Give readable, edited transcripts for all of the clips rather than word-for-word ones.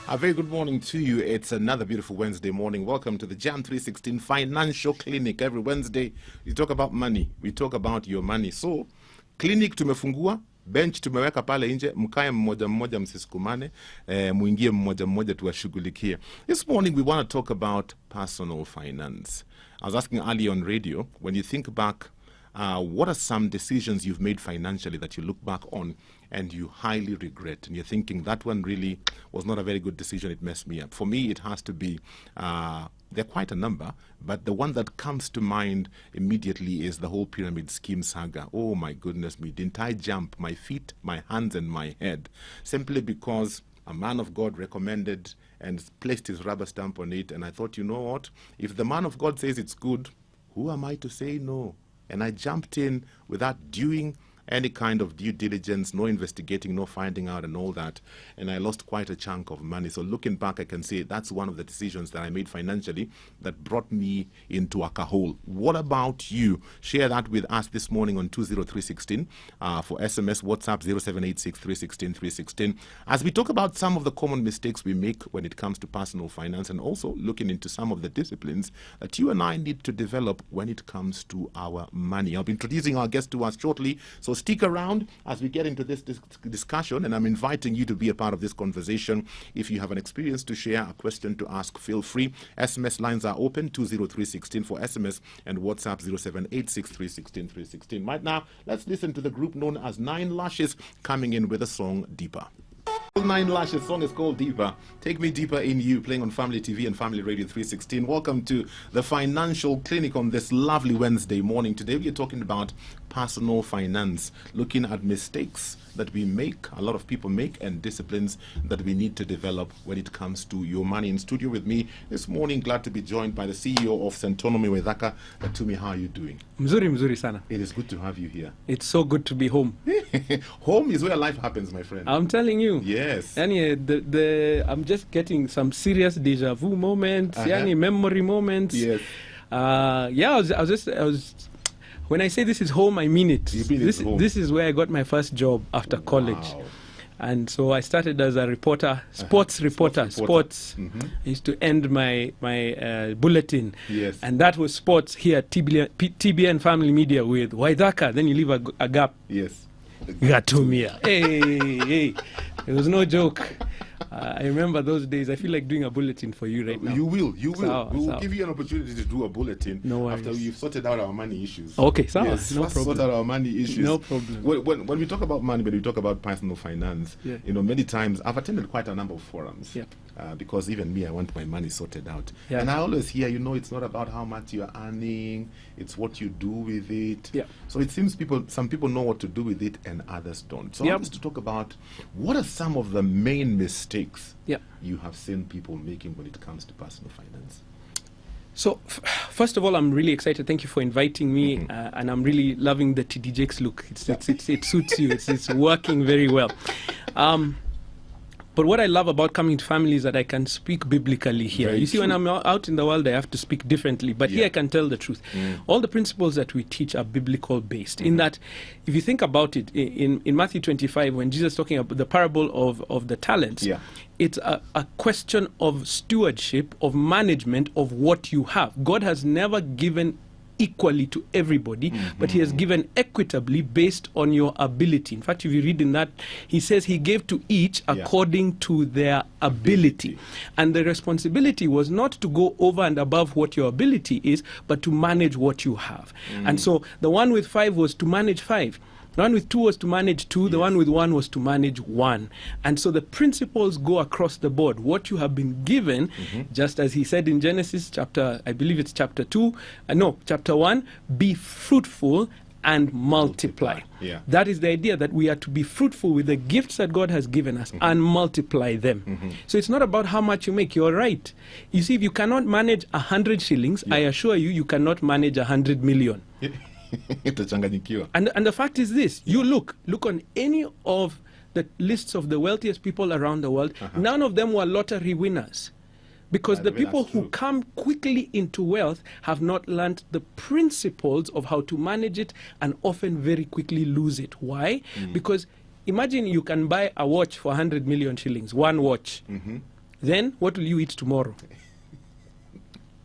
A very good morning to you. It's another beautiful Wednesday morning. Welcome to the Jan 316 Financial Clinic. Every Wednesday, we talk about money. We talk about your money. So, clinic tumefungua, bench tumeweka pale nje, mkae mmoja mmoja msisukumane, muingie mmoja mmoja tuwashughulikie. This morning we want to talk about personal finance. I was asking earlier on radio, when you think back, what are some decisions you've made financially that you look back on and you highly regret? And you're thinking, that one really was not a very good decision, it messed me up. For me, it has to be, there are quite a number, but the one that comes to mind immediately is the whole pyramid scheme saga. Oh my goodness me, didn't I jump my feet, my hands and my head, simply because a man of God recommended and placed his rubber stamp on it. And I thought, you know what, if the man of God says it's good, who am I to say no? And I jumped in without doing any kind of due diligence, no investigating, no finding out and all that. And I lost quite a chunk of money. So looking back, I can say that's one of the decisions that I made financially that brought me into a hole. What about you? Share that with us this morning on 20316 for SMS, WhatsApp 0786 316 316. As we talk about some of the common mistakes we make when it comes to personal finance, and also looking into some of the disciplines that you and I need to develop when it comes to our money. I'll be introducing our guest to us shortly. So stick around as we get into this discussion, and I'm inviting you to be a part of this conversation. If you have an experience to share, a question to ask, feel free. SMS lines are open, 20316 for SMS, and WhatsApp 0786 316 316. Right now, let's listen to the group known as Nine Lashes coming in with a song, Deeper. Nine Lashes song is called Deeper. Take me deeper in you, playing on Family TV and Family Radio 316. Welcome to the Financial Clinic on this lovely Wednesday morning. Today we are talking about personal finance, looking at mistakes that we make, a lot of people make, and disciplines that we need to develop when it comes to your money. In studio with me this morning, glad to be joined by the CEO of Centonomy Wedaka. Tumi, how are you doing? Mzuri sana. It is good to have you here. It's so good to be home. Home is where life happens, my friend. I'm telling you. Yes. Yani, I'm just getting some serious deja vu moments, memory moments. Yes. I was when I say this is home, I mean it. You mean it's home. This is where I got my first job after college. Wow. And so I started as a reporter, sports reporter. Mm-hmm. I used to end my bulletin. Yes. And that was sports here at TBN Family Media with Waidaka. Then you leave a gap. Yes. Gatumia. Hey. It was no joke. I remember those days. I feel like doing a bulletin for you right now. You will. We So. will give you an opportunity to do a bulletin after we've sorted out our money issues. Okay, so yes, no first problem. sort out our money issues. No problem. When we talk about money, when we talk about personal finance, many times I've attended quite a number of forums. Yeah. Because even me, I want my money sorted out. Yeah. And I always hear, it's not about how much you're earning, it's what you do with it. Yeah. So it seems some people know what to do with it and others don't. So I want us to talk about what are some of the main mistakes you have seen people making when it comes to personal finance. So, first of all, I'm really excited. Thank you for inviting me, and I'm really loving the TD Jakes look. It suits you. It's working very well. But what I love about coming to family is that I can speak biblically here. Very you see, true. when I'm out in the world, I have to speak differently. But here I can tell the truth. All the principles that we teach are biblical based. In that, if you think about it, in Matthew 25, when Jesus is talking about the parable of the talents, it's a question of stewardship, of management of what you have. God has never given equally to everybody, but he has given equitably based on your ability. In fact, if you read in that, he says he gave to each according to their ability. And the responsibility was not to go over and above what your ability is, but to manage what you have. And so the one with 5 was to manage 5. The one with 2 was to manage 2. The one with 1 was to manage 1. And so the principles go across the board. What you have been given, just as he said in Genesis chapter 1, be fruitful and multiply. Yeah. That is the idea, that we are to be fruitful with the gifts that God has given us and multiply them. So it's not about how much you make. You're right. You see, if you cannot manage 100 shillings, I assure you cannot manage 100 million. And the fact is this, you look on any of the lists of the wealthiest people around the world, none of them were lottery winners. Because the people who come quickly into wealth have not learned the principles of how to manage it, and often very quickly lose it. Why? Because imagine you can buy a watch for 100 million shillings, one watch. then what will you eat tomorrow?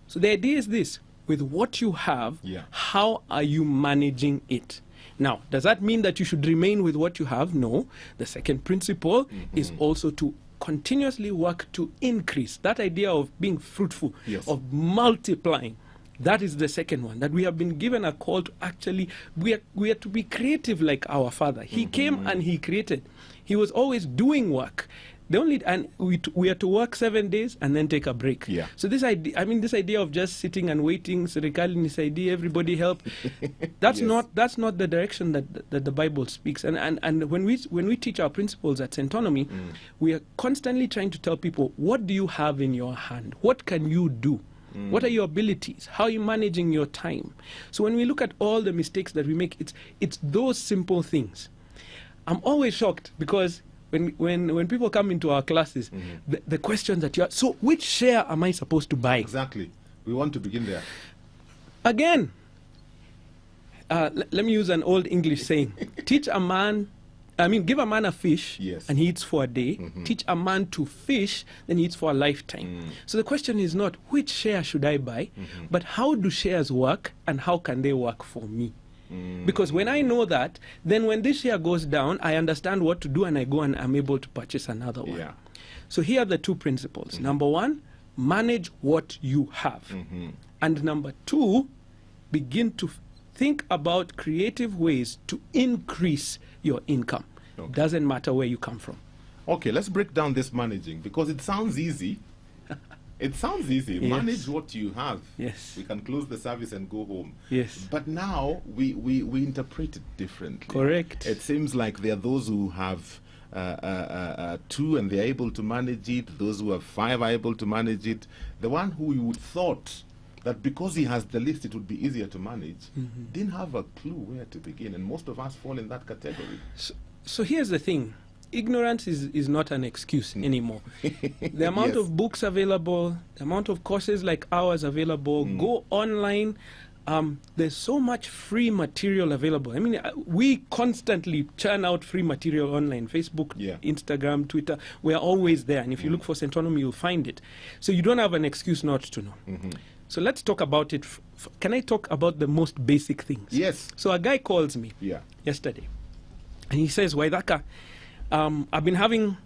So the idea is this: with what you have, Yeah. how are you managing it? Now, does that mean that you should remain with what you have? No. The second principle is also to continuously work to increase. That idea of being fruitful, Yes. of multiplying. That is the second one, that we have been given a call to actually, we are to be creative like our Father. He came and He created. He was always doing work. And we are to work 7 days and then take a break. Yeah. So this idea of just sitting and waiting, serikali nisaidie, everybody help, that's Yes. not the direction that the Bible speaks. And when we teach our principles at Centonomy, we are constantly trying to tell people, what do you have in your hand? What can you do? What are your abilities? How are you managing your time? So when we look at all the mistakes that we make, it's those simple things. I'm always shocked because when people come into our classes, the questions that you ask, so which share am I supposed to buy? Exactly. We want to begin there. Again, let me use an old English saying, give a man a fish, Yes. and he eats for a day. Teach a man to fish, then he eats for a lifetime. So the question is not which share should I buy, but how do shares work and how can they work for me? Because when I know that, then when this share goes down, I understand what to do and I go and I'm able to purchase another one. Yeah. So here are the two principles. Number one, manage what you have. And number two, begin to think about creative ways to increase your income. Okay. Doesn't matter where you come from. Okay, let's break down this managing because it sounds easy. It sounds easy. Yes. Manage what you have. Yes. We can close the service and go home. Yes. But now we interpret it differently. Correct. It seems like there are those who have 2 and they're able to manage it. Those who have 5 are able to manage it. The one who you would thought that because he has the list it would be easier to manage didn't have a clue where to begin. And most of us fall in that category. So here's the thing. Ignorance is not an excuse anymore. The amount Yes. of books available, the amount of courses like ours available, go online. There's so much free material available. I mean, we constantly churn out free material online. Facebook, Yeah. Instagram, Twitter. We're always there. And if you look for Centonomy, you'll find it. So you don't have an excuse not to know. So let's talk about it. Can I talk about the most basic things? Yes. So a guy calls me Yeah. yesterday. And he says, Waidaka, I've been having,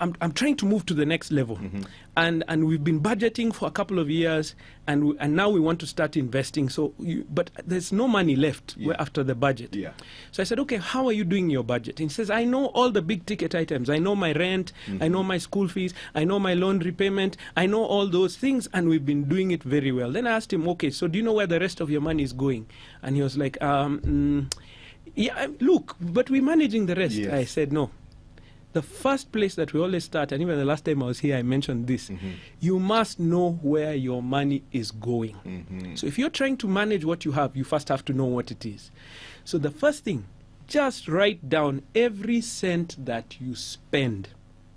I'm trying to move to the next level. And we've been budgeting for a couple of years, and now we want to start investing. But there's no money left after the budget. Yeah. So I said, okay, how are you doing your budget? And he says, I know all the big ticket items. I know my rent, I know my school fees, I know my loan repayment, I know all those things, and we've been doing it very well. Then I asked him, okay, so do you know where the rest of your money is going? And he was like, yeah, look, but we're managing the rest. Yes. I said, no. The first place that we always start, and even the last time I was here, I mentioned this, you must know where your money is going. So if you're trying to manage what you have, you first have to know what it is. So the first thing, just write down every cent that you spend.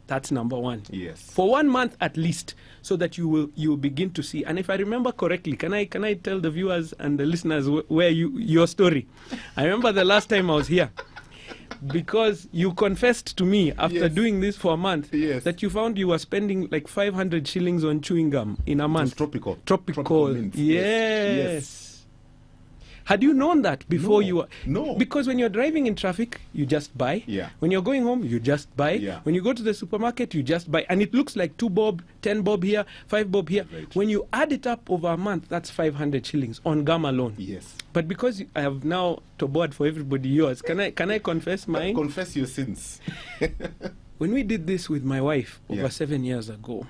That's number one. Yes. For 1 month at least, so that you will begin to see. And if I remember correctly, can I tell the viewers and the listeners where your story? I remember the last time I was here, because you confessed to me after Yes. doing this for a month that you found you were spending like 500 shillings on chewing gum in a month. Tropical. Tropical. mints. Yes. Had you known that before No. you were... No. Because when you're driving in traffic, you just buy. Yeah. When you're going home, you just buy. Yeah. When you go to the supermarket, you just buy. And it looks like 2 bob, 10 bob here, 5 bob here. Right. When you add it up over a month, that's 500 shillings on gum alone. Yes. But because I have now to board for everybody yours, can I confess mine? Confess your sins. When we did this with my wife over 7 years ago,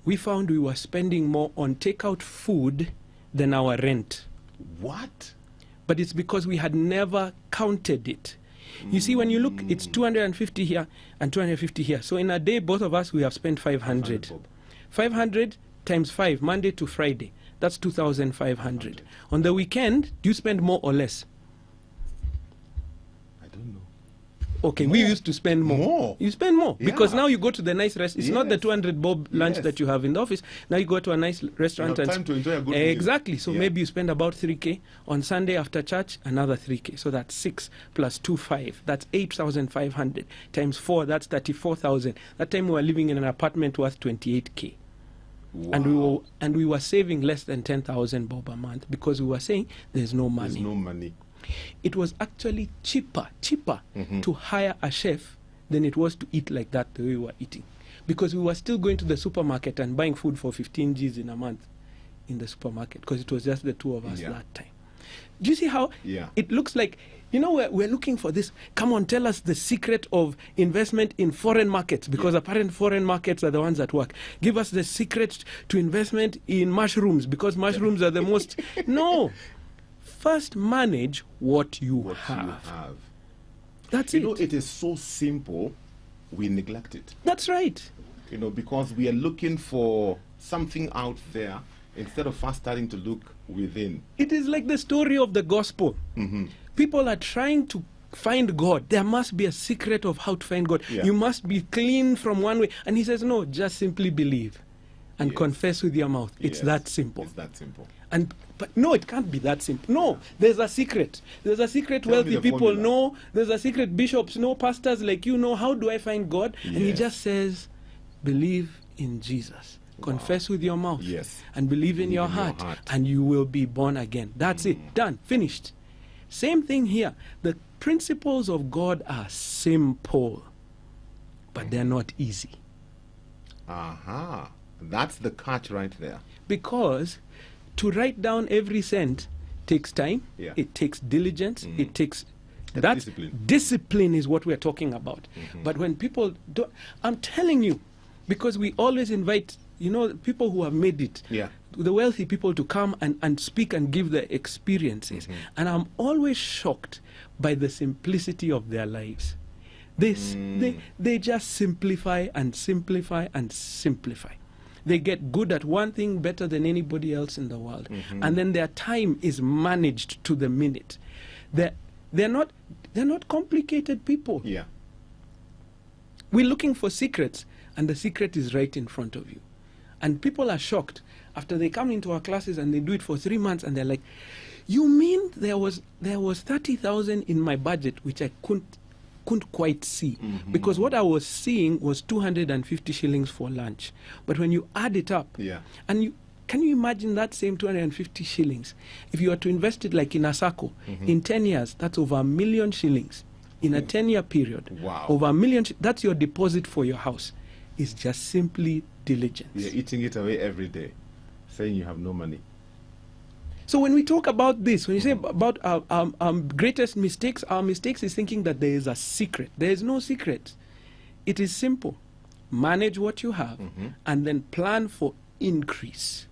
we found we were spending more on takeout food than our rent. What? But it's because we had never counted it. You see, when you look, it's 250 here and 250 here. So in a day, both of us, we have spent 500. 500 times 5, Monday to Friday. That's 2,500. On the weekend, do you spend more or less? I don't know. Okay, we used to spend more. More. You spend more because Yeah. now you go to the nice restaurant. It's not the Yes. 200 bob lunch Yes. that you have in the office. Now you go to a nice restaurant You have and time to enjoy a good meal. exactly. So Yeah. maybe you spend about 3K on Sunday after church, another 3K. So that's 6 plus 2, 5. That's 8,500 times 4. That's 34,000. That time we were living in an apartment worth 28K. Wow. And we were saving less than 10,000 bob a month because we were saying there's no money. There's no money. It was actually cheaper to hire a chef than it was to eat like that the way we were eating, because we were still going to the supermarket and buying food for 15 G's in a month in the supermarket because it was just the two of us Yeah. that time. Do you see how Yeah. it looks like? You know, we're looking for this. Come on, tell us the secret of investment in foreign markets, because apparent foreign markets are the ones that work. Give us the secret to investment in mushrooms, because mushrooms are the most. No. First, manage what you What have. you have. That's You it. know, it is so simple, we neglect it. That's right. You know, because we are looking for something out there instead of first starting to look within. It is like the story of the gospel. People are trying to find God. There must be a secret of how to find God. Yeah. You must be clean from one way. And he says, no, just simply believe and Yes. confess with your mouth. It's Yes. that simple. It's that simple. But no, it can't be that simple. No, there's a secret. There's a secret Tell me wealthy the people formula. know. There's a secret bishops know, pastors like you know. How do I find God? And he Yes. just says, believe in Jesus. Confess with your mouth. Yes. And believe in your heart. And you will be born again. That's it. Done. Finished. Same thing here. The principles of God are simple, but they're not easy. Aha. That's the catch right there. Because to write down every cent takes time, Yeah. it takes diligence, it takes That's discipline. discipline. Discipline is what we're talking about. But when people don't, I'm telling you, because we always invite, you know, people who have made it, Yeah. the wealthy people to come and speak and give their experiences. And I'm always shocked by the simplicity of their lives. They just simplify and simplify and simplify. They get good at one thing better than anybody else in the world. And then their time is managed to the minute. They're not complicated people. Yeah. We're looking for secrets, and the secret is right in front of you. And people are shocked after they come into our classes and they do it for 3 months, and they're like, "You mean there was 30,000 in my budget which I couldn't quite see, because what I was seeing was 250 shillings for lunch. But when you add it up, Yeah. and can you imagine that same 250 shillings? If you were to invest it like in a SACCO, in 10 years, that's over 1 million shillings. In a 10-year period, Wow. over 1 million, that's your deposit for your house. It's just simply diligence. You're eating it away every day, saying you have no money. So when we talk about this, when you say about our greatest mistakes, our mistakes is thinking that there is a secret. There is no secret. It is simple. Manage what you have and then plan for increase.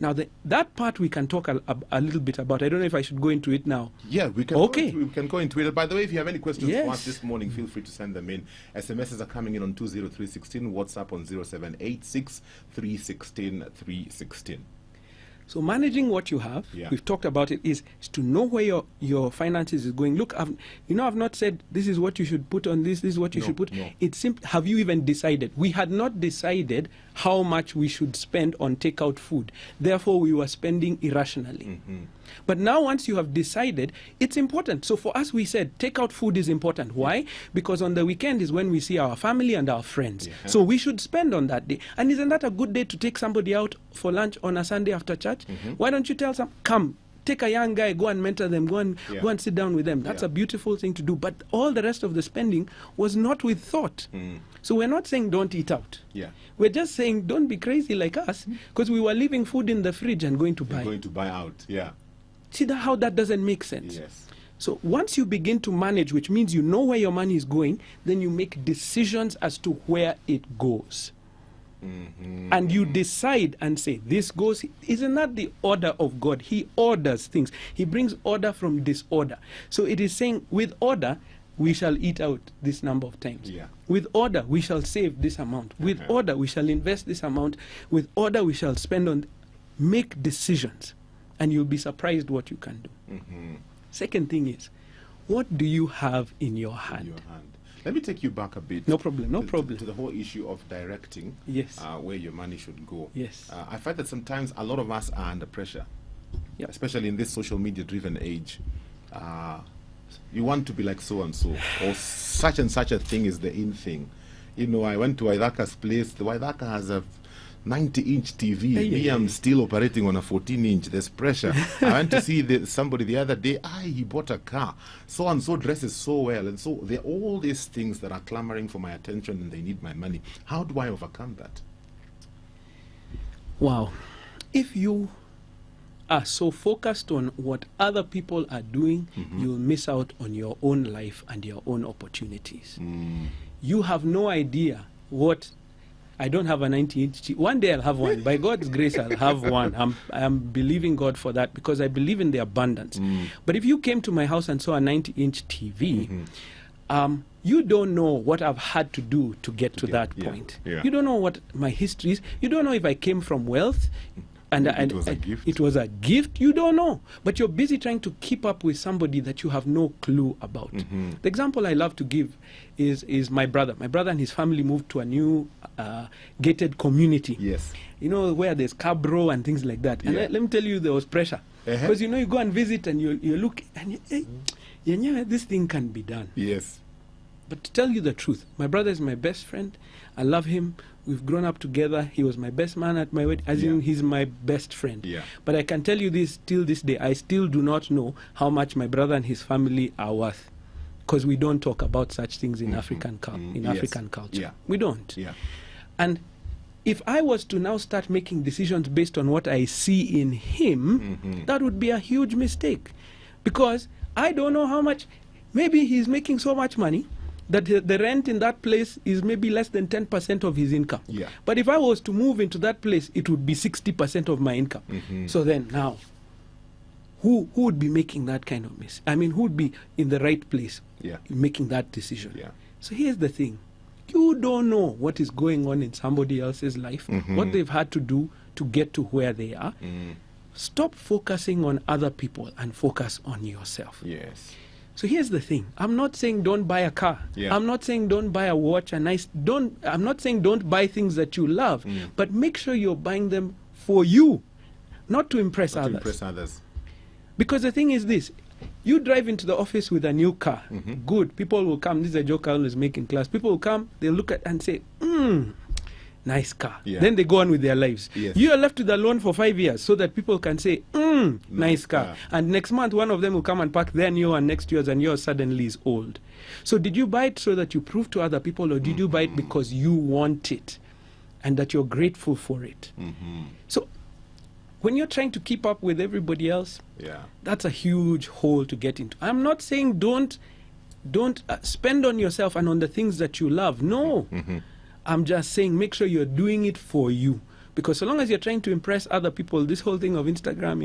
Now, that part we can talk a little bit about. I don't know if I should go into it now. Yeah, we can. Okay. We can go into it. By the way, if you have any questions for us Yes. this morning, feel free to send them in. SMSs are coming in on 20316. WhatsApp on 0786 316 316. So managing what you have, Yeah. we've talked about it, is to know where your finances is going. Look, I've not said this is what you should put on this is what you No, should put. no. It's simple. Have you even decided? We had not decided how much we should spend on takeout food. Therefore, we were spending irrationally. But now once you have decided, it's important. So for us, we said takeout food is important. Why? Because on the weekend is when we see our family and our friends. Yeah. So we should spend on that day. And isn't that a good day to take somebody out for lunch on a Sunday after church? Why don't you tell some, come, take a young guy, go and mentor them, go and sit down with them. That's Yeah. a beautiful thing to do. But all the rest of the spending was not with thought. So we're not saying don't eat out. Yeah. We're just saying don't be crazy like us, because we were leaving food in the fridge and going to You're buy. going to buy out. Yeah. See how that doesn't make sense. Yes. So once you begin to manage, which means you know where your money is going, then you make decisions as to where it goes. And you decide and say, this goes. Isn't that the order of God? He orders things. He brings order from disorder. So it is saying, with order, we shall eat out this number of times. Yeah. With order, we shall save this amount. With order, we shall invest this amount. With order, we shall spend on. Make decisions, and you'll be surprised what you can do. Second thing is, what do you have in your hand? In your hand. Let me take you back a bit. No problem, no problem. To the whole issue of directing Yes. where your money should go. Yes. I find that sometimes a lot of us are under pressure, Yep. especially in this social media driven age. You want to be like so and so, or such and such a thing is the in thing. You know, I went to Waithaka's place. The Waithaka has a 90-inch TV. Me, I'm still operating on a 14-inch. There's pressure. I went to see somebody the other day. He bought a car. So and so dresses so well. And so there are all these things that are clamoring for my attention and they need my money. How do I overcome that? Wow. If you are so focused on what other people are doing, you'll miss out on your own life and your own opportunities. You have no idea what... I don't have a 90-inch. One day I'll have one. By God's grace, I'll have one. I'm believing God for that because I believe in the abundance. But if you came to my house and saw a 90-inch TV, you don't know what I've had to do to get to that point. Yeah. You don't know what my history is. You don't know if I came from wealth. And it was a gift. It was a gift. You don't know. But you're busy trying to keep up with somebody that you have no clue about. The example I love to give is my brother. My brother and his family moved to a new gated community. Yes. You know, where there's cabro and things like that. And let me tell you, there was pressure. Because, you go and visit and you look and this thing can be done. Yes. But to tell you the truth, my brother is my best friend. I love him. We've grown up together. He was my best man at my wedding, as in he's my best friend. But I can tell you this, till this day, I still do not know how much my brother and his family are worth. Because we don't talk about such things in African culture. We don't. And if I was to now start making decisions based on what I see in him, that would be a huge mistake. Because I don't know how much, maybe he's making so much money that the rent in that place is maybe less than 10% of his income. But if I was to move into that place, it would be 60% of my income. So then now, who would be making that kind of mistake? I mean, who would be in the right place making that decision? So here's the thing. You don't know what is going on in somebody else's life, what they've had to do to get to where they are. Stop focusing on other people and focus on yourself. Yes. So here's the thing. I'm not saying don't buy a car. I'm not saying don't buy a watch, I'm not saying don't buy things that you love, but make sure you're buying them for you, not to impress others. Because the thing is this, you drive into the office with a new car, good, people will come, this is a joke I always make in class, people will come, they'll look at and say, nice car. Then they go on with their lives. You are left with a loan for 5 years so that people can say, nice car. And next month, one of them will come and park their new one next to yours and yours suddenly is old. So did you buy it so that you prove to other people, or did you buy it because you want it and that you're grateful for it? So when you're trying to keep up with everybody else, that's a huge hole to get into. I'm not saying don't spend on yourself and on the things that you love. No. I'm just saying make sure you're doing it for you. Because so long as you're trying to impress other people, this whole thing of Instagram,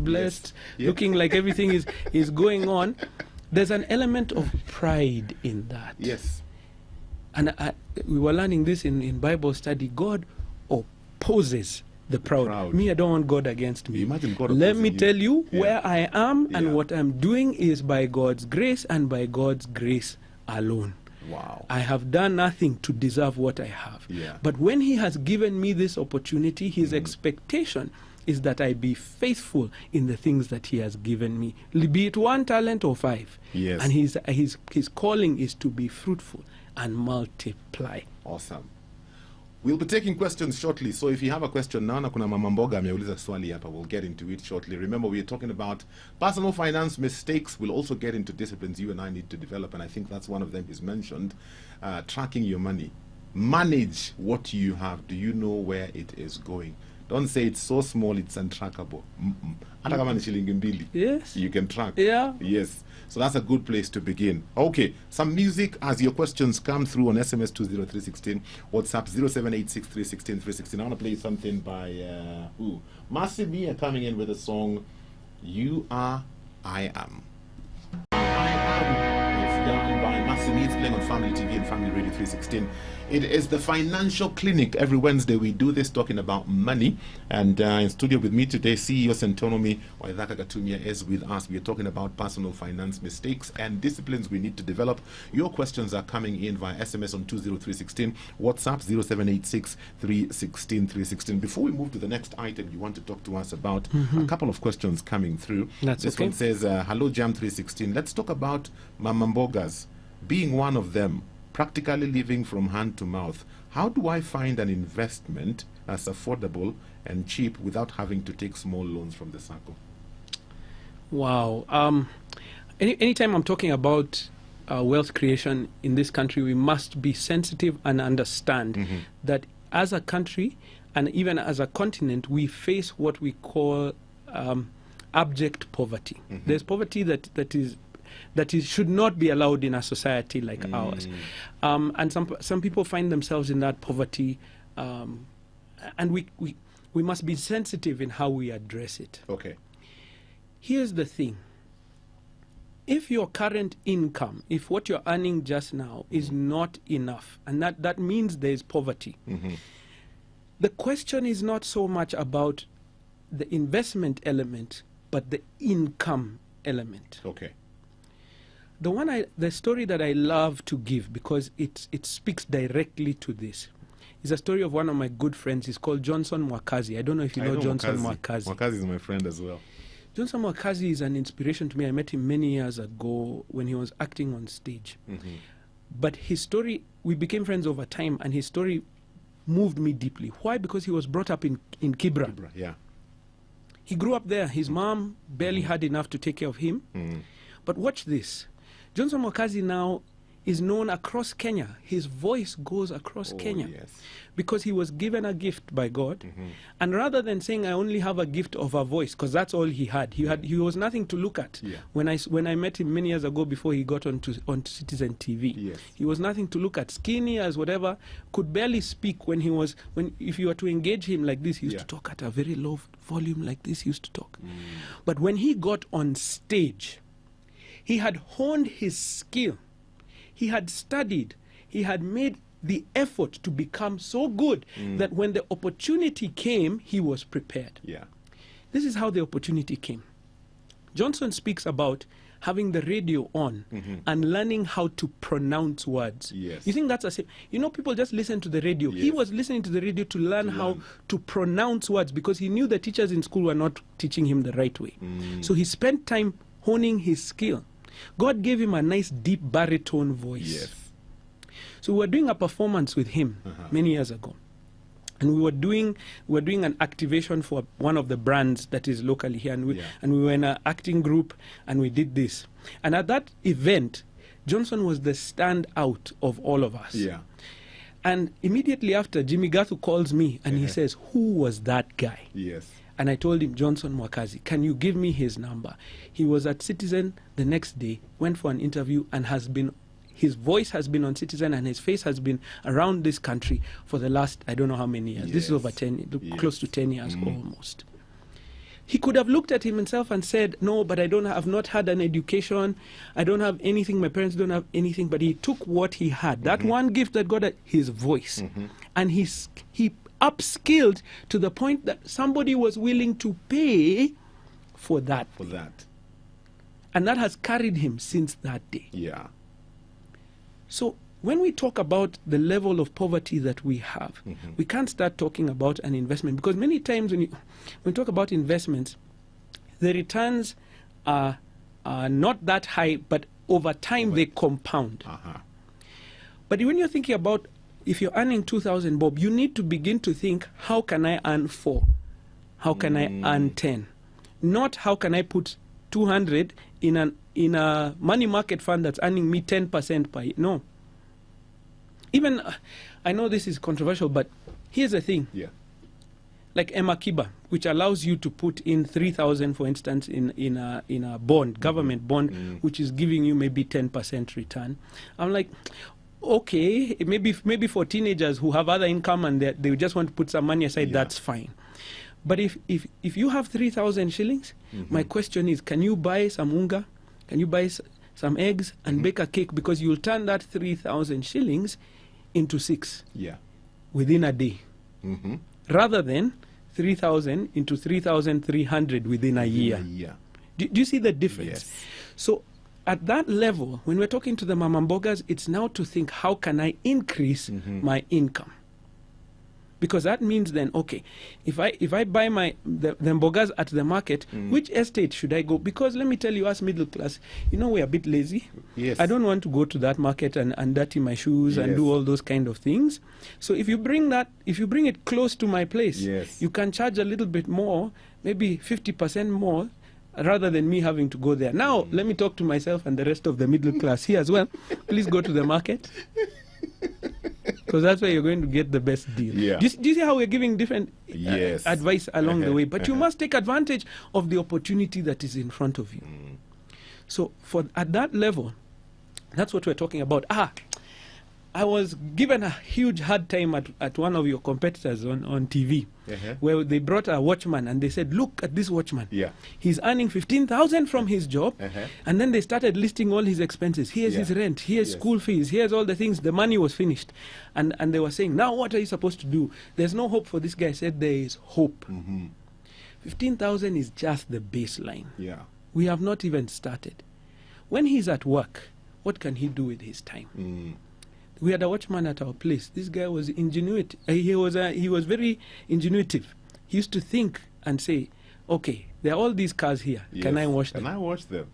#blessed, looking like everything is going on, there's an element of pride in that. Yes. And we were learning this in Bible study. God opposes the proud. Me, I don't want God against me. Imagine God Let me tell you where I am and what I'm doing is by God's grace and by God's grace alone. Wow. I have done nothing to deserve what I have. But when he has given me this opportunity, his expectation is that I be faithful in the things that he has given me, be it 1 talent or 5. And his calling is to be fruitful and multiply. Awesome. We'll be taking questions shortly, so if you have a question, naona kuna mama mboga ameuliza swali hapa, we'll get into it shortly. Remember, we are talking about personal finance mistakes. We'll also get into disciplines you and I need to develop, and I think that's one of them is mentioned. Tracking your money. Manage what you have. Do you know where it is going? Don't say it's so small, it's untrackable. Hata kama ni shilingi mbili. Yes. You can track. Yeah. Yes. So that's a good place to begin. Okay, some music as your questions come through on SMS 20316, WhatsApp 0786316316. I want to play something by Mercy Mia coming in with a song, You Are, I Am. I Am is done by Mercy Simi. It's playing on Family TV and Family Radio 316. It is the Financial Clinic. Every Wednesday we do this, talking about money. And in studio with me today, CEO Sentonomi Waithaka Gatumia is with us. We are talking about personal finance mistakes and disciplines we need to develop. Your questions are coming in via SMS on 20316, WhatsApp 0786 316 316. Before we move to the next item, you want to talk to us about a couple of questions coming through. This one says, hello Jam 316. Let's talk about Mama Mbogas, being one of them, practically living from hand to mouth. How do I find an investment as affordable and cheap without having to take small loans from the circle? Wow. Anytime I'm talking about wealth creation in this country, we must be sensitive and understand that as a country and even as a continent, we face what we call abject poverty. There's poverty that should not be allowed in a society like ours. And some people find themselves in that poverty, and we must be sensitive in how we address it. Okay. Here's the thing. If your current income, if what you're earning just now is not enough, and that means there's poverty, the question is not so much about the investment element, but the income element. Okay. The story that I love to give, because it speaks directly to this, is a story of one of my good friends. He's called Johnson Mwakazi. I don't know if you know Johnson Mwakazi. Mwakazi is my friend as well. Johnson Mwakazi is an inspiration to me. I met him many years ago when he was acting on stage. But his story, we became friends over time, and his story moved me deeply. Why? Because he was brought up in Kibra. Yeah. He grew up there. His mom barely had enough to take care of him. But watch this. Johnson Mwakazi now is known across Kenya. His voice goes across Kenya because he was given a gift by God. And rather than saying, I only have a gift of a voice, because that's all he had. He was nothing to look at. When I met him many years ago before he got onto Citizen TV, he was nothing to look at. Skinny as whatever, could barely speak if you were to engage him like this, he used to talk at a very low volume like this, he used to talk. But when he got on stage, he had honed his skill. He had studied. He had made the effort to become so good that when the opportunity came, he was prepared. This is how the opportunity came. Johnson speaks about having the radio on and learning how to pronounce words. You think that's people just listen to the radio. He was listening to the radio to learn how to pronounce words, because he knew the teachers in school were not teaching him the right way. So he spent time honing his skill. God gave him a nice deep baritone voice. So we were doing a performance with him many years ago. And we were doing an activation for one of the brands that is locally here. And we were in an acting group, and we did this. And at that event, Johnson was the standout of all of us. And immediately after, Jimmy Gathu calls me and he says, who was that guy? And I told him, Johnson Mwakazi, can you give me his number? He was at Citizen the next day, went for an interview, and his voice has been on Citizen, and his face has been around this country for the last, I don't know how many years. This is over 10, close to 10 years almost. He could have looked at himself and said, no, but I've not had an education. I don't have anything. My parents don't have anything. But he took what he had, that one gift that God had, his voice. And he upskilled to the point that somebody was willing to pay for that. And that has carried him since that day. So when we talk about the level of poverty that we have, we can't start talking about an investment, because many times when we talk about investments, the returns are not that high, but over time they compound. But when you're thinking about, if you're earning 2,000 bob, you need to begin to think, how can I earn 4? How can I earn 10? Not how can I put 200 in a money market fund that's earning me 10% per year. No. Even, I know this is controversial, but here's the thing. Like Emma Kiba, which allows you to put in 3,000, for instance, in a bond, government bond, which is giving you maybe 10% return. I'm like, okay, maybe for teenagers who have other income and they just want to put some money aside, that's fine. But if you have 3,000 shillings, my question is, can you buy some unga? Can you buy some eggs, and bake a cake, because you'll turn that 3,000 shillings into 6 Yeah. within a day, Mm-hmm. rather than 3,000 into 3,300 within a year. Do you see the difference? Yes. So at that level, when we're talking to the mamambogas, it's now to think, how can I increase my income? Because that means then, okay, if I buy the mbogas at the market, which estate should I go? Because let me tell you, as middle class, we're a bit lazy. Yes. I don't want to go to that market and dirty my shoes and Yes. do all those kind of things. So if you bring it close to my place, Yes. you can charge a little bit more, maybe 50% more, rather than me having to go there. Now, let me talk to myself and the rest of the middle class here as well. Please go to the market, because that's where you're going to get the best deal. Yeah. Do you see how we're giving different Yes. advice along the way? But you must take advantage of the opportunity that is in front of you. So at that level, that's what we're talking about. I was given a huge hard time at one of your competitors on TV, where they brought a watchman and they said, look at this watchman. Yeah. He's earning 15,000 from his job. And then they started listing all his expenses. Here's his rent. Here's school fees. Here's all the things. The money was finished. And they were saying, now what are you supposed to do? There's no hope for this guy. I said, there is hope. 15,000 is just the baseline. Yeah. We have not even started. When he's at work, what can he do with his time? We had a watchman at our place. This guy was ingenuity. He was very ingenuitive. He used to think and say, okay, there are all these cars here. Yes. Can I wash them? Can I wash them?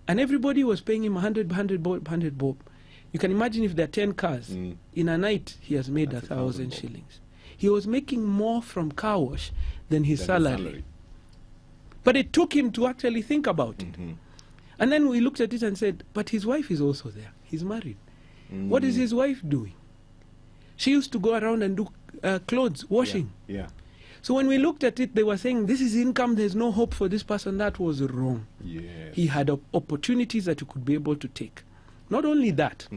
And everybody was paying him 100 bob. You can imagine if there are 10 cars. In a night, he has made That's 1,000 shillings. He was making more from car wash than his salary. But it took him to actually think about it. And then we looked at it and said, but his wife is also there. He's married. What is his wife doing? She used to go around and do clothes washing. Yeah. So when we looked at it, they were saying, this is income, there's no hope for this person. That was wrong. Yes. He had opportunities that he could be able to take. Not only that,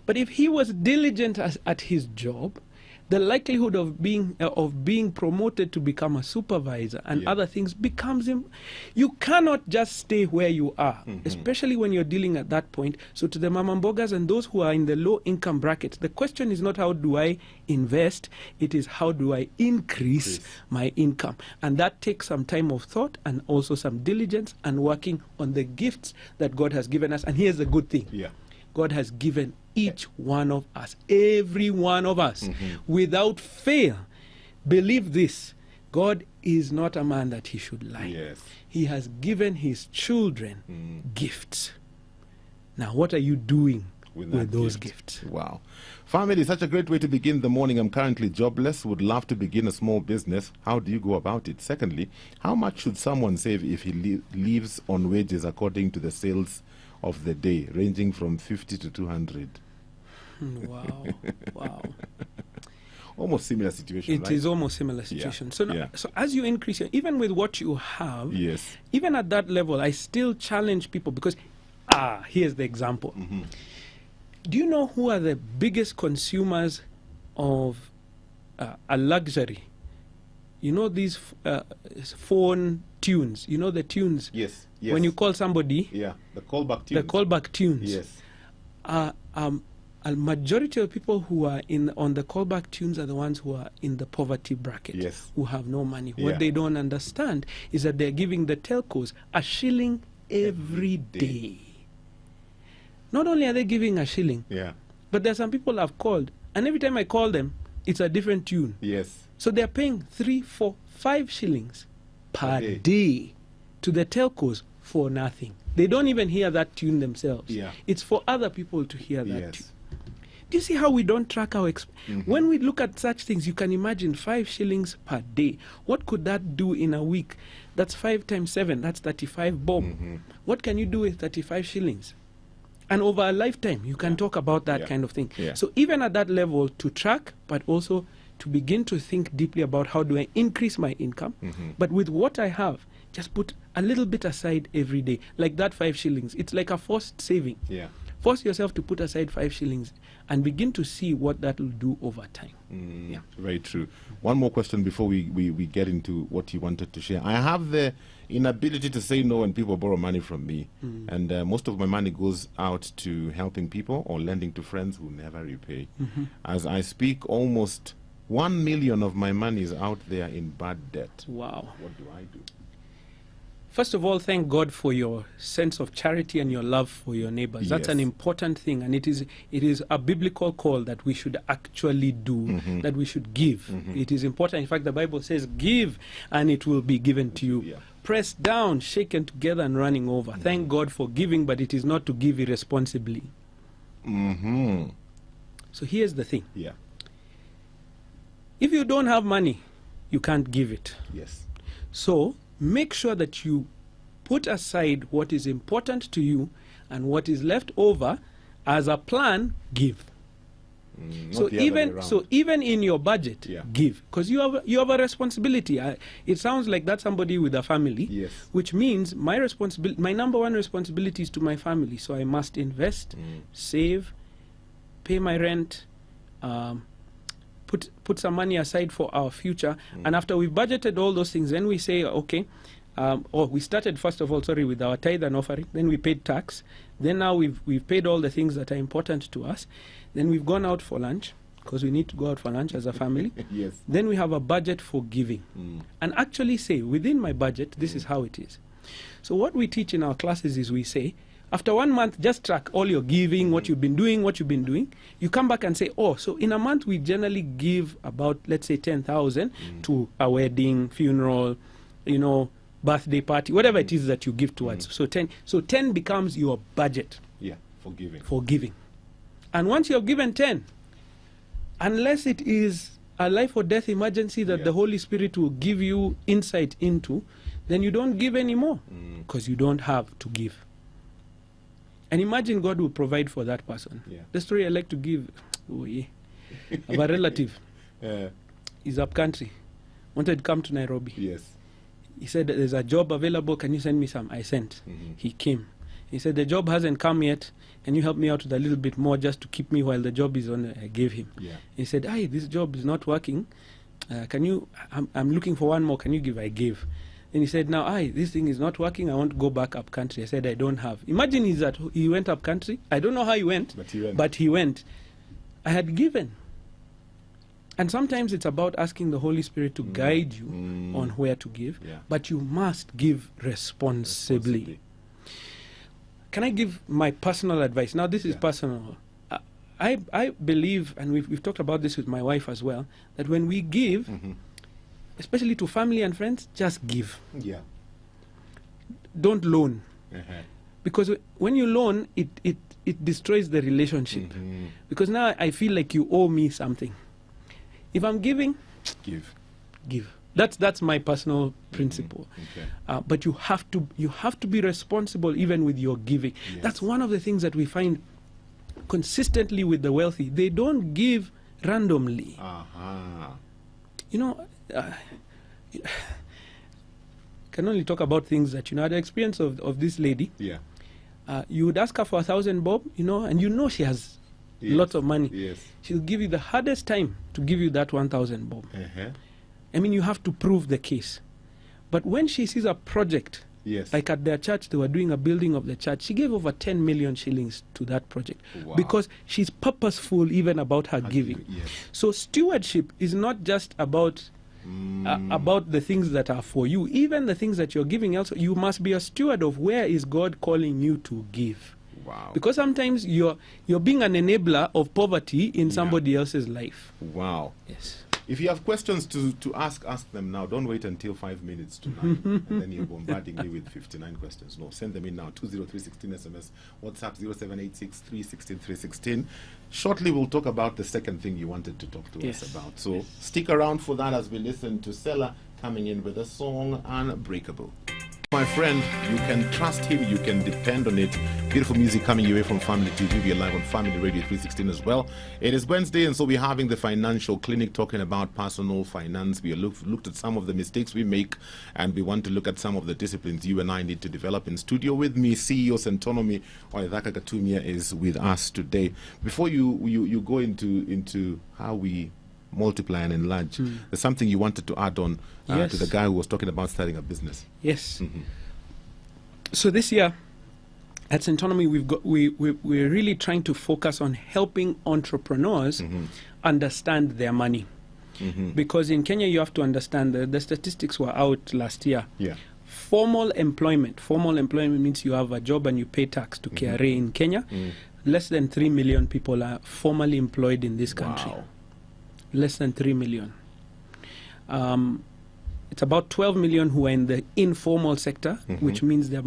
but if he was diligent at his job, the likelihood of being promoted to become a supervisor and other things becomes him. You cannot just stay where you are, especially when you're dealing at that point. So to the mamambogas and those who are in the low income bracket, the question is not how do I invest, it is how do I increase my income. And that takes some time of thought and also some diligence and working on the gifts that God has given us. And here's the good thing. God has given each one of us, every one of us, without fail. Believe this, God is not a man that he should lie. Yes. He has given his children gifts. Now, what are you doing with those gifts? Wow. Family, such a great way to begin the morning. I'm currently jobless, would love to begin a small business. How do you go about it? Secondly, how much should someone save if he lives on wages according to the sales of the day, ranging from 50 to 200? Wow. Almost similar situation, It is almost similar situation. So as you increase, even with what you have, even at that level, I still challenge people because, here's the example. Do you know who are the biggest consumers of a luxury? You know these phone tunes. You know the tunes. Yes. When you call somebody. The callback tunes. The callback tunes. Yes. A majority of people who are on the callback tunes are the ones who are in the poverty bracket, who have no money. What they don't understand is that they're giving the telcos a shilling every day. Not only are they giving a shilling, but there are some people I've called, and every time I call them, it's a different tune. Yes. So they're paying 3, 4, 5 shillings per day to the telcos for nothing. They don't even hear that tune themselves. It's for other people to hear that tune. Do you see how we don't track our When we look at such things, you can imagine 5 shillings per day. What could that do in a week? That's 5 times 7. That's 35 bob. What can you do with 35 shillings? And over a lifetime, you can talk about that kind of thing. So even at that level, to track, but also to begin to think deeply about how do I increase my income. But with what I have, just put a little bit aside every day. Like that 5 shillings. It's like a forced saving. Force yourself to put aside 5 shillings and begin to see what that will do over time. Yeah. Very true. One more question before we get into what you wanted to share. I have the inability to say no when people borrow money from me. And most of my money goes out to helping people or lending to friends who never repay. As I speak, almost 1 million of my money is out there in bad debt. Wow. What do I do? First of all, thank God for your sense of charity and your love for your neighbors. That's an Yes. important thing, and it is a biblical call that we should actually do, that we should give. It is important. In fact, the Bible says, give and it will be given to you. Yeah. Pressed down, shaken together and running over. Thank God for giving, but it is not to give irresponsibly. So here's the thing. Yeah. If you don't have money, you can't give it. Yes. So make sure that you put aside what is important to you, and what is left over as a plan, give. Not the other way around. Even in your budget, Yeah. give, because you have a responsibility. It sounds like that's somebody with a family, Yes. which means my number one responsibility is to my family. So I must invest, save, pay my rent, put some money aside for our future. And after we've budgeted all those things, then we say, okay, we started first of all, with our tithe and offering. Then we paid tax. Then now we've paid all the things that are important to us. Then we've gone out for lunch, because we need to go out for lunch as a family. Yes. Then we have a budget for giving. And actually say, within my budget, this is how it is. So what we teach in our classes is, we say, after 1 month, just track all your giving, what you've been doing. You come back and say, so in a month we generally give about, let's say, 10,000 to a wedding, funeral, birthday party, whatever it is that you give towards. So 10 becomes your budget. Yeah. For giving. And once you have given 10, unless it is a life or death emergency that the Holy Spirit will give you insight into, then you don't give anymore, because you don't have to give. And imagine God will provide for that person. Yeah. The story I like to give of a relative. He's up country, wanted to come to Nairobi. Yes. He said, there's a job available, can you send me some? I sent. He came. He said, the job hasn't come yet, can you help me out with a little bit more just to keep me while the job is on? I gave him. Yeah. He said, this job is not working. I'm looking for one more, can you give? I gave. And he said, now, this thing is not working, I want to go back up country. I said, I don't have. Imagine he went up country. I don't know how he went, but he went. I had given. And sometimes it's about asking the Holy Spirit to guide you on where to give, but you must give responsibly. Can I give my personal advice? Now, this is personal. I believe, and we've talked about this with my wife as well, that when we give, especially to family and friends, just give. Yeah. Don't loan. Because when you loan, it destroys the relationship. Because now I feel like you owe me something. If I'm giving, give. That's my personal principle. But you have to be responsible even with your giving. Yes. That's one of the things that we find consistently with the wealthy. They don't give randomly. Can only talk about things that I had the experience of this lady. Yeah. You would ask her for 1,000 bob, and she has lots of money. Yes. She'll give you the hardest time to give you that 1,000 bob. I mean, you have to prove the case. But when she sees a project, like at their church, they were doing a building of the church, she gave over 10 million shillings to that project. Wow. Because she's purposeful even about her giving. Yes. So stewardship is not just about the things that are for you. Even the things that you're giving also, you must be a steward of where is God calling you to give. Wow. Because sometimes you're being an enabler of poverty in somebody else's life. Wow. Yes. If you have questions to ask them now. Don't wait until 5 minutes to 9 and then you're bombarding me with 59 questions. No, send them in now. 20316 SMS, WhatsApp 0786 316 316. Shortly, we'll talk about the second thing you wanted to talk to us about. So stick around for that as we listen to Sela coming in with a song, Unbreakable. My friend, you can trust him, you can depend on it. Beautiful music coming your way from Family TV. We are live on Family Radio 316 as well. It is Wednesday, and so we're having the financial clinic talking about personal finance. We looked at some of the mistakes we make, and we want to look at some of the disciplines you and I need to develop. In studio with me, CEO Sentonomi Waithaka Katumia is with us today. Before you go into how we multiply and enlarge, there's something you wanted to add on Yes. to the guy who was talking about starting a business. Yes. So this year at Sentonomy, we're really trying to focus on helping entrepreneurs understand their money. Because in Kenya, you have to understand that the statistics were out last year. Yeah. Formal employment means you have a job and you pay tax to KRA in Kenya. Less than 3 million people are formally employed in this country. Wow. Less than 3 million. It's about 12 million who are in the informal sector, which means the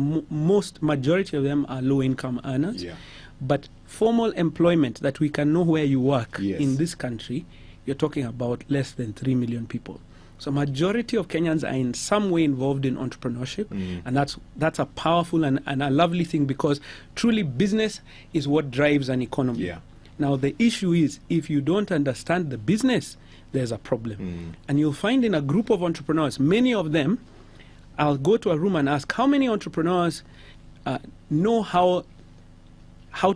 majority of them are low-income earners. Yeah. But formal employment, that we can know where you work Yes. in this country, you're talking about less than 3 million people. So majority of Kenyans are in some way involved in entrepreneurship, and that's a powerful and a lovely thing, because truly business is what drives an economy. Yeah. Now the issue is, if you don't understand the business, there's a problem. And you'll find in a group of entrepreneurs, many of them, I'll go to a room and ask, how many entrepreneurs know how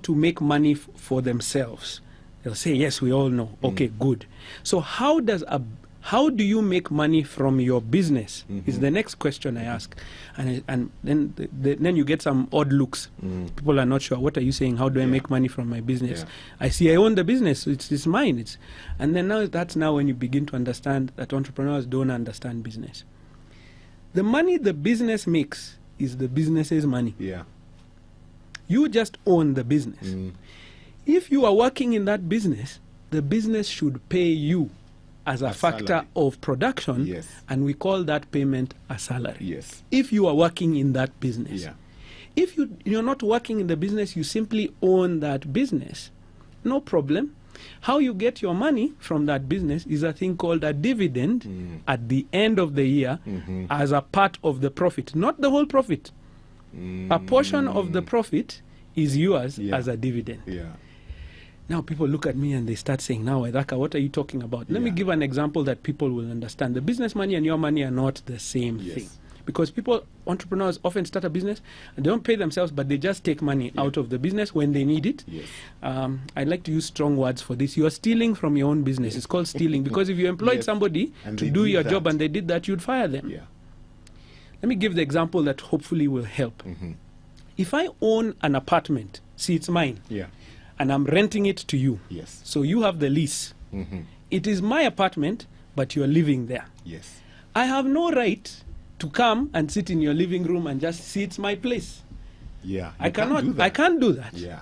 to make money for themselves? They'll say, yes, we all know. Okay, good. So how do you make money from your business is the next question I ask. And then you get some odd looks. People are not sure. What are you saying? How do I make money from my business? Yeah. I see I own the business. So it's mine. And then that's when you begin to understand that entrepreneurs don't understand business. The money the business makes is the business's money. Yeah. You just own the business. If you are working in that business, the business should pay you as a factor salary of production, Yes. and we call that payment a salary. Yes. If you are working in that business. Yeah. If you're not working in the business, you simply own that business, no problem. How you get your money from that business is a thing called a dividend at the end of the year as a part of the profit, not the whole profit. A portion of the profit is yours as a dividend. Yeah. Now people look at me and they start saying, now, Waithaka, what are you talking about? Let me give an example that people will understand. The business money and your money are not the same thing. Because entrepreneurs often start a business and they don't pay themselves, but they just take money out of the business when they need it. Yes. I'd like to use strong words for this. You are stealing from your own business. It's called stealing, because if you employed somebody And to they do did your that. job and they did that, you'd fire them. Yeah. Let me give the example that hopefully will help. If I own an apartment, see, it's mine, Yeah. and I'm renting it to you. Yes. So you have the lease. It is my apartment, but you're living there. Yes. I have no right to come and sit in your living room and just see it's my place. Yeah. I You can't cannot. do that. I can't do that. Yeah.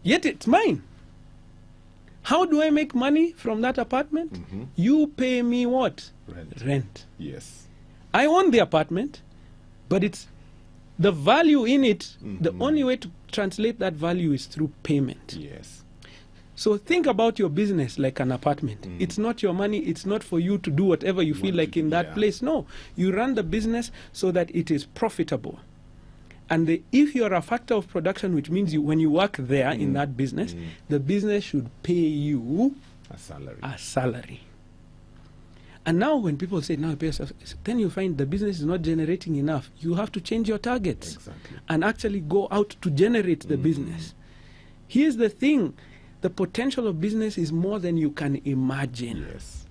Yet it's mine. How do I make money from that apartment? You pay me what? Rent. Yes. I own the apartment, but it's the value in it. The only way to translate that value is through payment. Yes. So think about your business like an apartment. It's not your money. It's not for you to do whatever you feel like in that place. No, you run the business so that it is profitable. And if you're a factor of production, which means when you work there in that business, the business should pay you A salary. a salary. And now when people say, now pay yourself, then you find the business is not generating enough. You have to change your targets Exactly. and actually go out to generate the business. Here's the thing. The potential of business is more than you can imagine. Yes.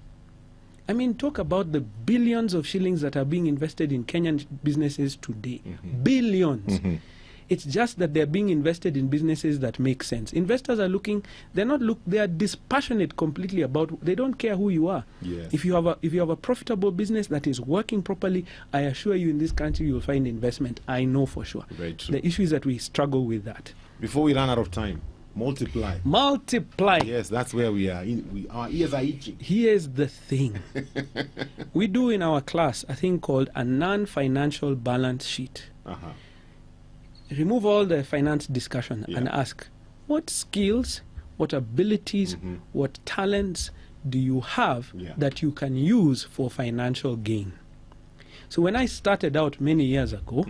I mean, talk about the billions of shillings that are being invested in Kenyan businesses today. Billions. It's just that they're being invested in businesses that make sense. Investors are they are dispassionate completely about, they don't care who you are. Yes. If you have a profitable business that is working properly, I assure you in this country you'll find investment. I know for sure. Very true. The issue is that we struggle with that. Before we run out of time, multiply. Multiply. Yes, that's where we are. Our ears are itching. Here's the thing. We do in our class a thing called a non-financial balance sheet. Remove all the finance discussion and ask, what skills, what abilities, what talents do you have that you can use for financial gain? So when I started out many years ago,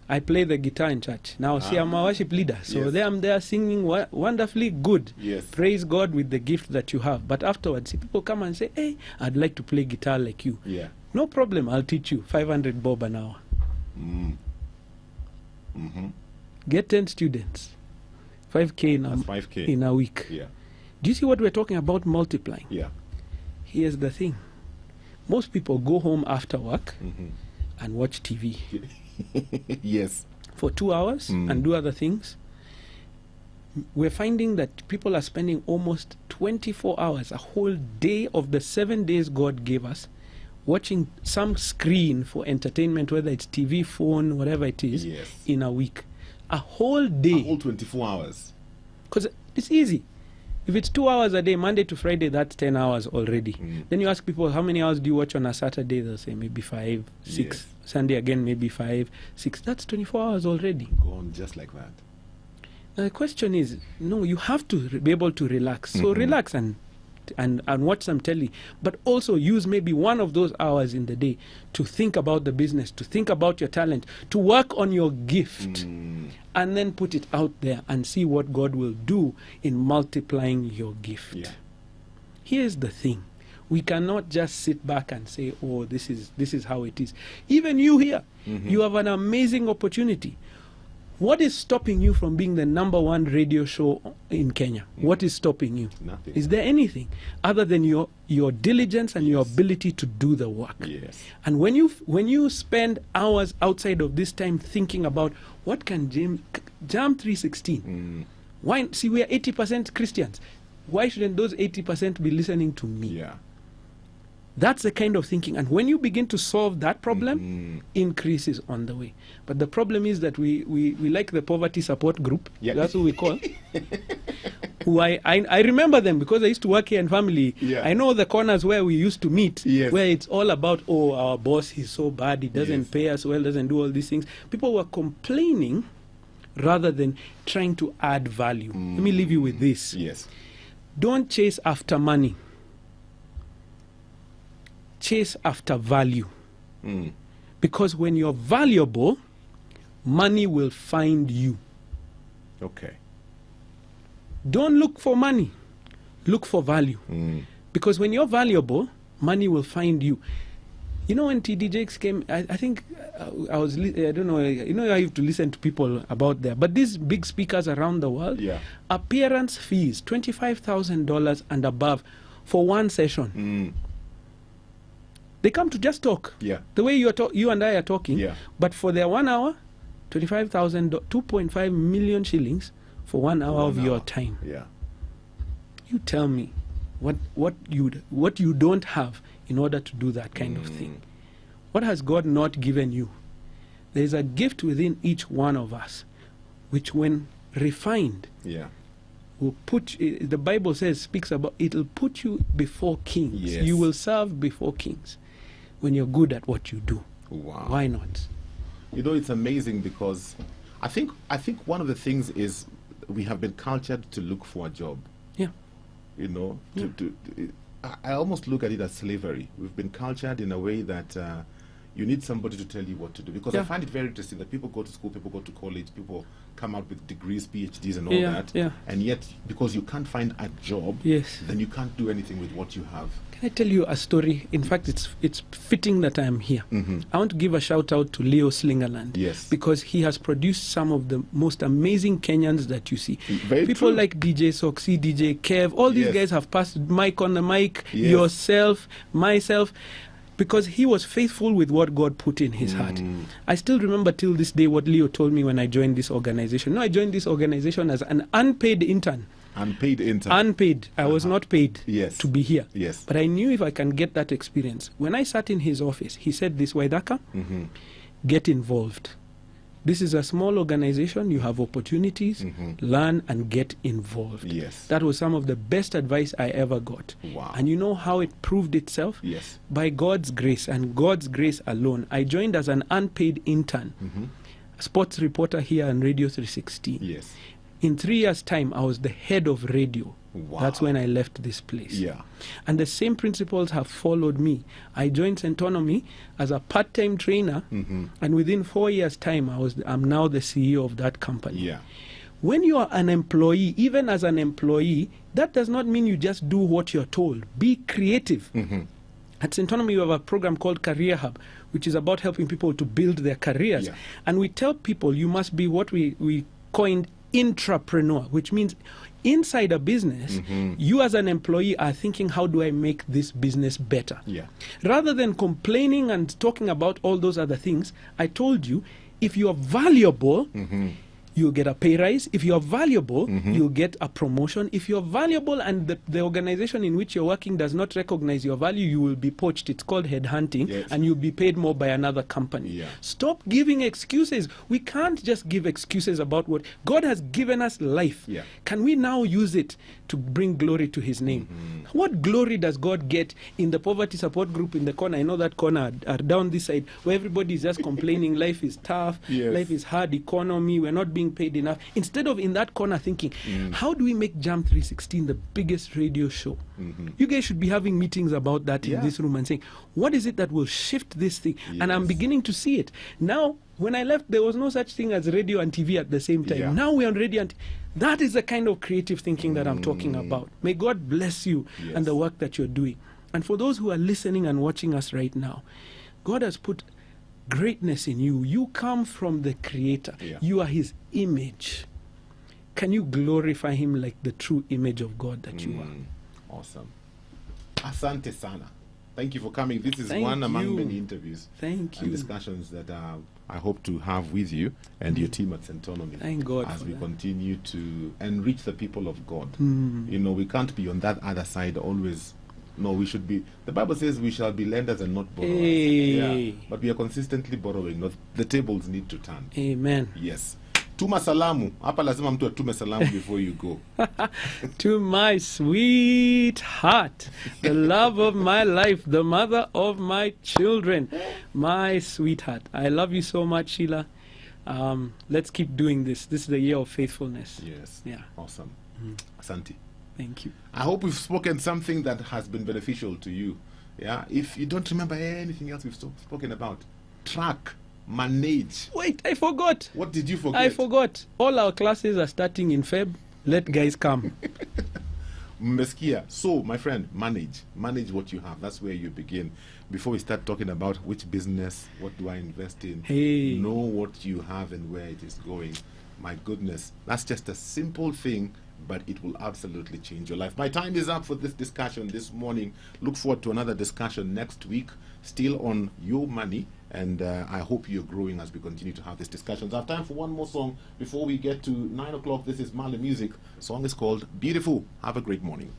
I play the guitar in church. Now, see, I'm a worship leader. So Yes. there I'm there singing wonderfully good. Yes. Praise God with the gift that you have. But afterwards, see, people come and say, hey, I'd like to play guitar like you. Yeah. No problem, I'll teach you. 500 bob an hour. Get 10 students. 5K That's 5K. in a week. Yeah. Do you see what we're talking about multiplying? Yeah. Here's the thing. Most people go home after work and watch TV Yes. for 2 hours and do other things. We're finding that people are spending almost 24 hours, a whole day of the 7 days God gave us, watching some screen for entertainment, whether it's TV, phone, whatever it is, Yes. in a week. A whole A day. whole 24 hours. Because it's easy. If it's 2 hours a day, Monday to Friday, that's 10 hours already. Then you ask people, how many hours do you watch on a Saturday? They'll say maybe 5, 6. Yes. Sunday again, maybe 5, 6. That's 24 hours already. Go on just like that. Now the question is, no, you have to be able to relax. So relax and watch some telly, but also use maybe one of those hours in the day to think about the business, to think about your talent, to work on your gift, and then put it out there and see what God will do in multiplying your gift. Yeah. Here's the thing. We cannot just sit back and say, oh, this is how it is. Even you here, you have an amazing opportunity. What is stopping you from being the #1 radio show in Kenya? What is stopping you? Nothing. Is there anything other than your diligence and your ability to do the work? Yes. And when you spend hours outside of this time thinking about what can Jam 316, why, see, we are 80% Christians. Why shouldn't those 80% be listening to me? Yeah. That's the kind of thinking. And when you begin to solve that problem, increase is on the way. But the problem is that we like the poverty support group. Yeah. That's what we call. Who I remember them because I used to work here in family. Yeah. I know the corners where we used to meet, Yes. where it's all about, oh, our boss, he's so bad, he doesn't Yes. pay us well, doesn't do all these things. People were complaining rather than trying to add value. Let me leave you with this. Yes. Don't chase after money. Chase after value. Because when you're valuable, money will find you. Okay. Don't look for money. Look for value. Because when you're valuable, money will find you. You know, when TD Jakes came, I think I don't know, you know, I have to listen to people about there. But these big speakers around the world, Yeah. appearance fees, $25,000 and above for one session. They come to just talk. Yeah. The way you and I are talking. Yeah. But for their 1 hour, 25,000, 2.5 million shillings for 1 hour of your time. Yeah. You tell me what you don't have in order to do that kind of thing. What has God not given you? There is a gift within each one of us, which when refined, Yeah. will put, the Bible says, speaks about, it'll put you before kings. Yes. You will serve before kings when you're good at what you do. Wow. Why not? You know, it's amazing because I think one of the things is we have been cultured to look for a job. Yeah. You know, I almost look at it as slavery. We've been cultured in a way that you need somebody to tell you what to do. Because I find it very interesting that people go to school, people go to college, people come out with degrees, PhDs and all that. Yeah. And yet, because you can't find a job, Yes. then you can't do anything with what you have. Can I tell you a story? In fact, it's fitting that I'm here. I want to give a shout out to Leo Slingerland. Yes. Because he has produced some of the most amazing Kenyans that you see. Very People true. like DJ Soxy, DJ Kev, all these Yes. guys have passed mic on the mic, Yes. yourself, myself, because he was faithful with what God put in his heart. I still remember till this day what Leo told me when I joined this organization. No, I joined this organization as an unpaid intern. Unpaid intern. Unpaid. I was not paid Yes. to be here. Yes. But I knew if I can get that experience. When I sat in his office, he said this, Waidaka, get involved. This is a small organization. You have opportunities. Learn and get involved. Yes. That was some of the best advice I ever got. Wow. And you know how it proved itself? Yes. By God's grace and God's grace alone. I joined as an unpaid intern, a sports reporter here on Radio 316. Yes. In 3 years' time, I was the head of radio Wow. That's when I left this place. Yeah. And the same principles have followed me. I joined Centonomy as a part-time trainer, and within 4 years' time, I'm now the CEO of that company. Yeah. When you are an employee, even as an employee, that does not mean you just do what you're told. Be creative. At Centonomy, we have a program called Career Hub, which is about helping people to build their careers. Yeah. And we tell people you must be what we coined intrapreneur, which means inside a business, you as an employee are thinking, how do I make this business better? Yeah. Rather than complaining and talking about all those other things, I told you, if you are valuable, you'll get a pay rise. If you're valuable, you'll get a promotion. If you're valuable and the organization in which you're working does not recognize your value, you will be poached. It's called headhunting, Yes. and you'll be paid more by another company. Yeah. Stop giving excuses. We can't just give excuses about what God has given us life. Yeah. Can we now use it to bring glory to his name? What glory does God get in the poverty support group in the corner? I know that corner are down this side where everybody is just complaining life is tough, Yes. life is hard, economy, we're not being paid enough. Instead of in that corner thinking, how do we make Jam 316 the biggest radio show? You guys should be having meetings about that Yeah. in this room and saying, what is it that will shift this thing? And I'm Yes. beginning to see it. Now, when I left, there was no such thing as radio and TV at the same time. Yeah. Now we're on radio and that is the kind of creative thinking that I'm talking about. May God bless you Yes. and the work that you're doing. And for those who are listening and watching us right now, God has put greatness in you. You come from the Creator. Yeah. You are His image. Can you glorify Him like the true image of God that you are? Awesome. Asante sana. Thank you for coming. This is Thank one among you. many interviews Thank and you. discussions that I hope to have with you and your team at Centonomy. Thank God as for we that. continue to enrich the people of God. You know, we can't be on that other side always. No, we should be. The Bible says we shall be lenders and not borrowers. Hey. Yeah, but we are consistently borrowing. Not, the tables need to turn. Amen. Yes. Tuma salamu. Hapa lazima mtu atume salamu before you go. To my sweetheart, the love of my life, the mother of my children, my sweetheart. I love you so much, Sheila. Let's keep doing this. This is the year of faithfulness. Yes. Yeah. Awesome. Asante. Thank you. I hope we've spoken something that has been beneficial to you. Yeah. If you don't remember anything else we've spoken about, track, manage. Wait, I forgot. What did you forget? I forgot. All our classes are starting in Feb. Let guys come. Mmesikia. So, my friend, manage what you have. That's where you begin. Before we start talking about which business, what do I invest in, Hey. know what you have and where it is going. My goodness, that's just a simple thing, but it will absolutely change your life. My time is up for this discussion this morning. Look forward to another discussion next week, still on your money. And I hope you're growing as we continue to have these discussions. I have time for one more song before we get to 9 o'clock. This is Mali Music. The song is called Beautiful. Have a great morning.